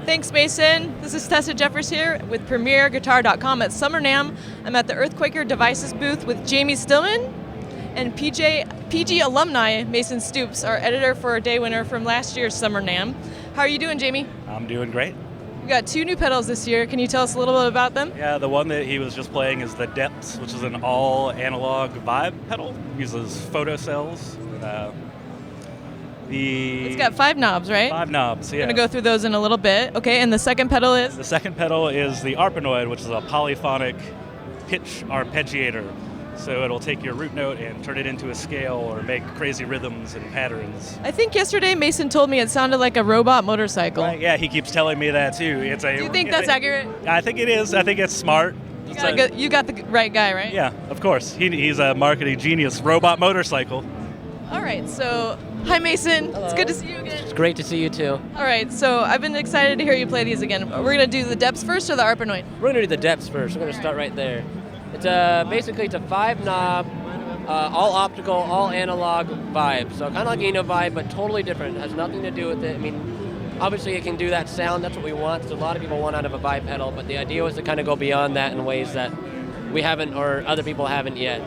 Thanks, Mason. This is Tessa Jeffers here with PremierGuitar.com at Summer NAMM. I'm at the Earthquaker Devices booth with Jamie Stillman and PG alumni Mason Stoops, our editor for a day winner from last year's Summer NAMM. How are you doing, Jamie? I'm doing great. We got 2 new pedals this year. Can you tell us a little bit about them? Yeah, the one that he was just playing is the Depths, which is an all-analog vibe pedal. Uses photocells. It's got 5 knobs, right? 5 knobs, yeah. We're going to go through those in a little bit. Okay, and the second pedal is? The second pedal is the Arpanoid, which is a polyphonic pitch arpeggiator. So it'll take your root note and turn it into a scale or make crazy rhythms and patterns. I think yesterday Mason told me it sounded like a robot motorcycle. Right, yeah, he keeps telling me that too. Do you think that's accurate? I think it is. I think it's smart. You got the right guy, right? Yeah, of course. He's a marketing genius. Robot motorcycle. All right, so hi Mason. Hello. It's good to see you again. It's great to see you too. All right, so I've been excited to hear you play these again. We're going to do the Depths first or the Arpanoid? We're going to do the Depths first. We're going to start right there. It's basically it's a 5-knob, all optical, all analog vibe. So kind of like a vibe, but totally different. It has nothing to do with it. I mean, obviously it can do that sound. That's what we want. So a lot of people want out of a vibe pedal, but the idea was to kind of go beyond that in ways that we haven't or other people haven't yet.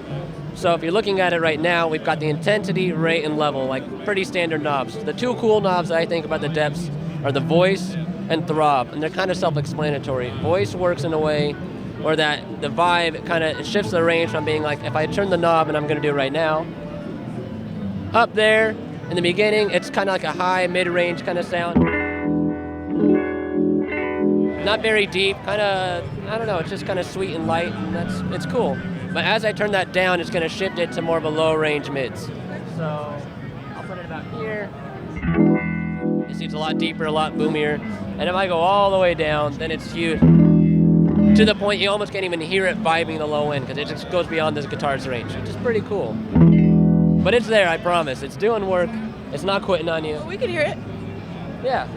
So if you're looking at it right now, we've got the intensity, rate, and level, like pretty standard knobs. The 2 cool knobs I think about the Depths are the voice and throb, and they're kind of self-explanatory. Voice works in a way where that the vibe kind of shifts the range from being like, if I turn the knob, and I'm going to do it right now, up there in the beginning, it's kind of like a high, mid-range kind of sound. Not very deep, kind of, I don't know, it's just kind of sweet and light, and it's cool. But as I turn that down, it's going to shift it to more of a low-range mids. So I'll put it about here. You see it's a lot deeper, a lot boomier. And if I go all the way down, then it's huge. To the point you almost can't even hear it vibing the low end because it just goes beyond this guitar's range, which is pretty cool. But it's there, I promise. It's doing work. It's not quitting on you. Well, we can hear it. Yeah.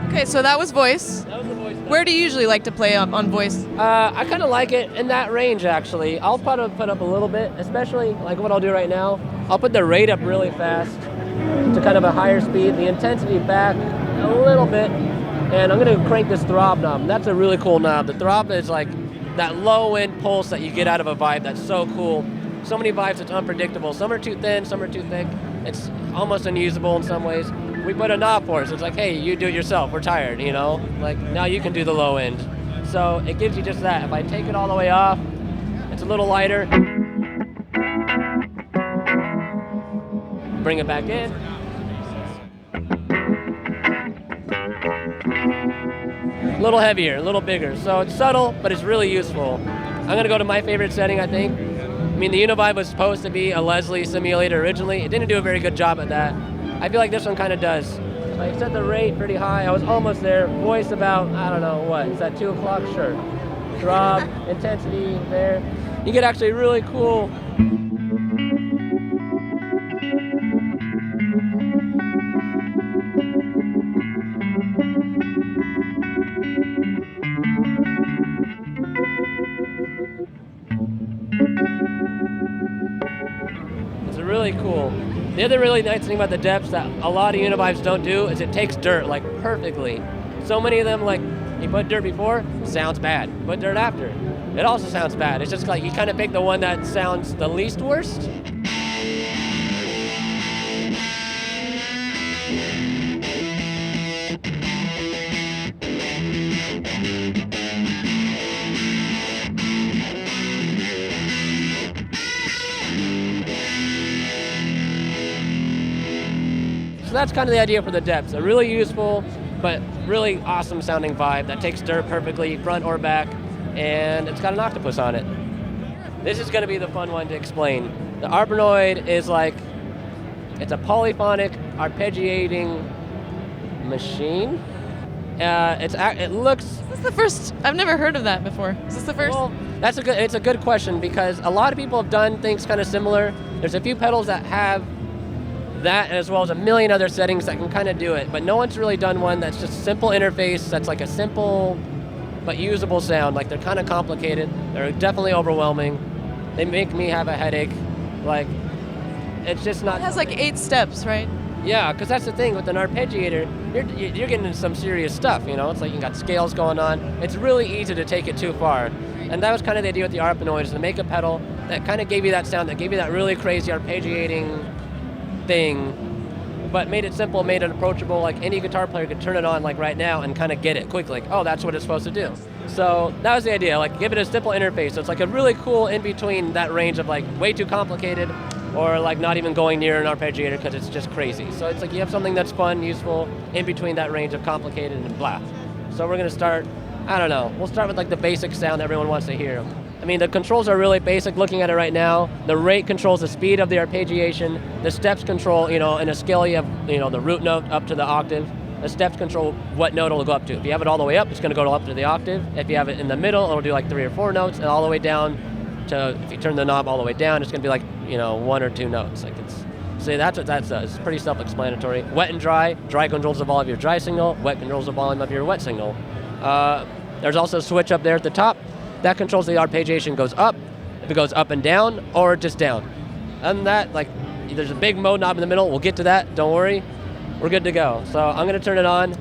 Okay, so that was voice. That was the voice. Where do you usually like to play on voice? I kind of like it in that range, actually. I'll put up a little bit, especially like what I'll do right now. I'll put the rate up really fast to kind of a higher speed, the intensity back a little bit, and I'm going to crank this throb knob. That's a really cool knob. The throb is like that low-end pulse that you get out of a vibe that's so cool. So many vibes, it's unpredictable. Some are too thin, some are too thick. It's almost unusable in some ways. We put a knob for it, so it's like, hey, you do it yourself, we're tired, you know? Like, now you can do the low end. So it gives you just that. If I take it all the way off, it's a little lighter. Bring it back in. A little heavier, a little bigger. So it's subtle, but it's really useful. I'm gonna go to my favorite setting, I think. I mean, the Univibe was supposed to be a Leslie simulator originally. It didn't do a very good job at that. I feel like this one kind of does. I set the rate pretty high. I was almost there. Voice about, I don't know what, is that 2 o'clock? Sure. Drop, intensity there. You get actually really cool. It's really cool. The other really nice thing about the Depths that a lot of Univibes don't do is it takes dirt like perfectly. So many of them, like you put dirt before, sounds bad. Put dirt after, it also sounds bad. It's just like you kind of pick the one that sounds the least worst. So that's kind of the idea for the Depths. A really useful, but really awesome sounding vibe that takes dirt perfectly, front or back, and it's got an octopus on it. This is going to be the fun one to explain. The Arpanoid is like, it's a polyphonic arpeggiating machine. It looks. Is this the first? I've never heard of that before. Is this the first? Well, it's a good question because a lot of people have done things kind of similar. There's a few pedals that have that, as well as a million other settings that can kind of do it. But no one's really done one that's just simple interface, that's like a simple but usable sound. Like, they're kind of complicated. They're definitely overwhelming. They make me have a headache. Like, it's just not... It has like 8 steps, right? Yeah, because that's the thing with an arpeggiator, you're getting into some serious stuff, you know? It's like you got scales going on. It's really easy to take it too far. And that was kind of the idea with the Arpanoid, is to make a pedal that kind of gave you that sound, that gave you that really crazy arpeggiating thing, but made it simple, made it approachable. Like, any guitar player could turn it on like right now and kind of get it quickly. Like, oh, that's what it's supposed to do. So that was the idea, like, give it a simple interface. So it's like a really cool in between that range of like way too complicated or like not even going near an arpeggiator because it's just crazy. So it's like you have something that's fun, useful, in between that range of complicated and blah. So we're gonna start, I don't know, we'll start with like the basic sound everyone wants to hear. I mean, the controls are really basic looking at it right now. The rate controls the speed of the arpeggiation. The steps control, you know, in a scale you have, you know, the root note up to the octave. The steps control what note it'll go up to. If you have it all the way up, it's gonna go up to the octave. If you have it in the middle, it'll do like 3 or 4 notes, and all the way down to, if you turn the knob all the way down, it's gonna be like, you know, 1 or 2 notes. Like, it's, so that's what that does. It's pretty self-explanatory. Wet and dry. Dry controls the volume of your dry signal. Wet controls the volume of your wet signal. There's also a switch up there at the top. That controls the arpeggiation goes up, if it goes up and down, or just down. And that, like, there's a big mode knob in the middle. We'll get to that, don't worry. We're good to go. So I'm gonna turn it on.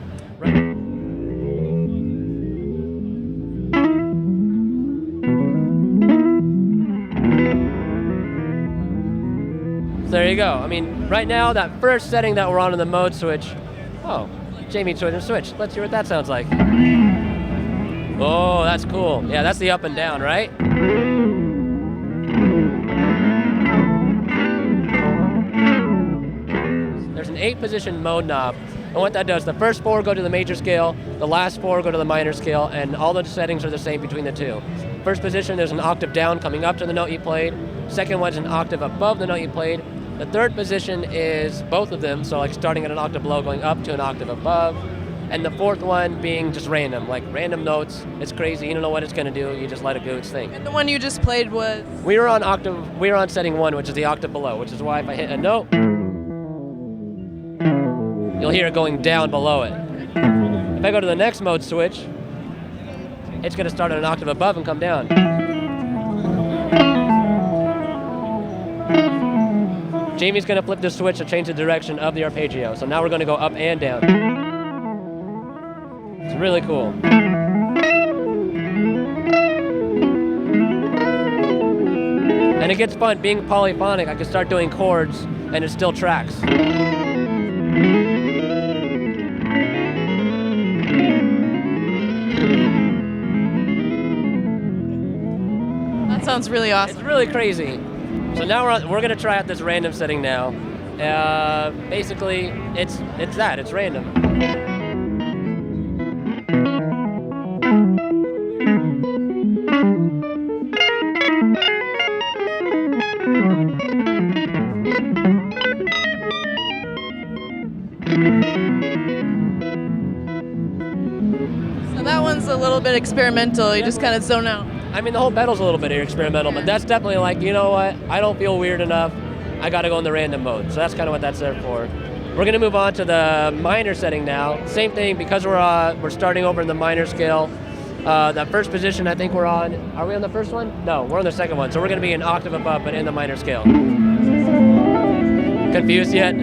So there you go. I mean, right now, that first setting that we're on in the mode switch, oh, Jamie switch. Let's hear what that sounds like. Oh, that's cool. Yeah, that's the up and down, right? There's an 8-position mode knob, and what that does, the first 4 go to the major scale, the last 4 go to the minor scale, and all the settings are the same between the two. First position, there's an octave down coming up to the note you played. Second one's an octave above the note you played. The third position is both of them, so like starting at an octave below, going up to an octave above. And the fourth one being just random, like random notes. It's crazy, you don't know what it's gonna do, you just let it do its thing. And the one you just played was? We were on setting 1, which is the octave below, which is why if I hit a note, you'll hear it going down below it. If I go to the next mode switch, it's gonna start at an octave above and come down. Jamie's gonna flip the switch to change the direction of the arpeggio. So now we're gonna go up and down. It's really cool. And it gets fun. Being polyphonic, I can start doing chords and it still tracks. That sounds really awesome. It's really crazy. So now we're gonna try out this random setting now. Basically, it's random. So that one's a little bit experimental. You just kind of zone out. I mean, the whole pedal's a little bit experimental, but that's definitely like, you know what? I don't feel weird enough. I got to go in the random mode. So that's kind of what that's there for. We're going to move on to the minor setting now. Same thing, because we're starting over in the minor scale. That first position I think we're on. Are we on the first one? No, we're on the second one. So we're going to be an octave above, but in the minor scale. Confused yet?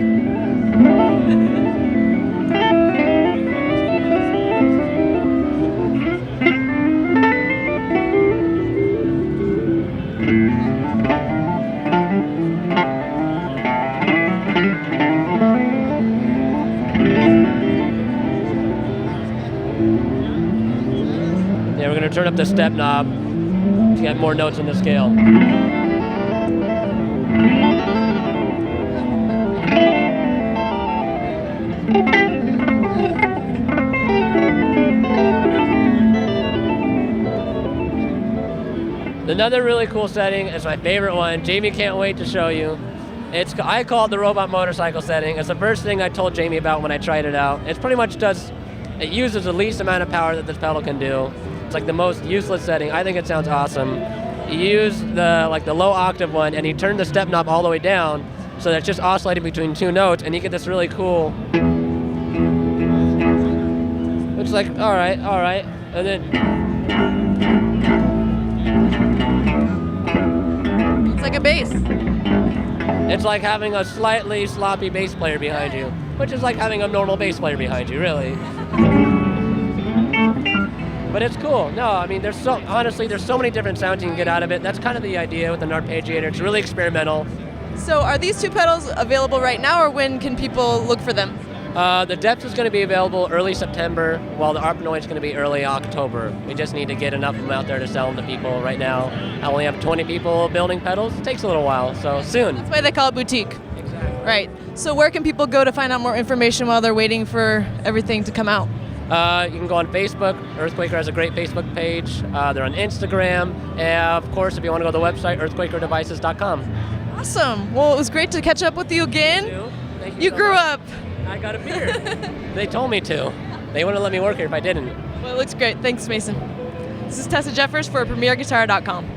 Yeah, we're going to turn up the step knob to get more notes on the scale. Another really cool setting is my favorite one. Jamie can't wait to show you. I call it the robot motorcycle setting. It's the first thing I told Jamie about when I tried it out. It pretty much it uses the least amount of power that this pedal can do. It's like the most useless setting. I think it sounds awesome. You use the low octave one and you turn the step knob all the way down So that's just oscillating between 2 notes, and you get this really cool. It's like, all right, and then It's like a bass. it's like having a slightly sloppy bass player behind you, which is like having a normal bass player behind you, really. But it's cool. No, I mean, there's so many different sounds you can get out of it. That's kind of the idea with an arpeggiator. It's really experimental. So are these 2 pedals available right now, or when can people look for them? The Depths is going to be available early September, while the Arpanoid is going to be early October. We just need to get enough of them out there to sell them to people. Right now, I only have 20 people building pedals. It takes a little while, so soon. That's why they call it boutique. Exactly. Right. So where can people go to find out more information while they're waiting for everything to come out? You can go on Facebook. Earthquaker has a great Facebook page. They're on Instagram. And of course, if you want to go to the website, earthquakerdevices.com. Awesome. Well, it was great to catch up with you again. Thank You so grew much. up. I got a beard. They told me to. They wouldn't let me work here if I didn't. Well, it looks great. Thanks, Mason. This is Tessa Jeffers for PremierGuitar.com.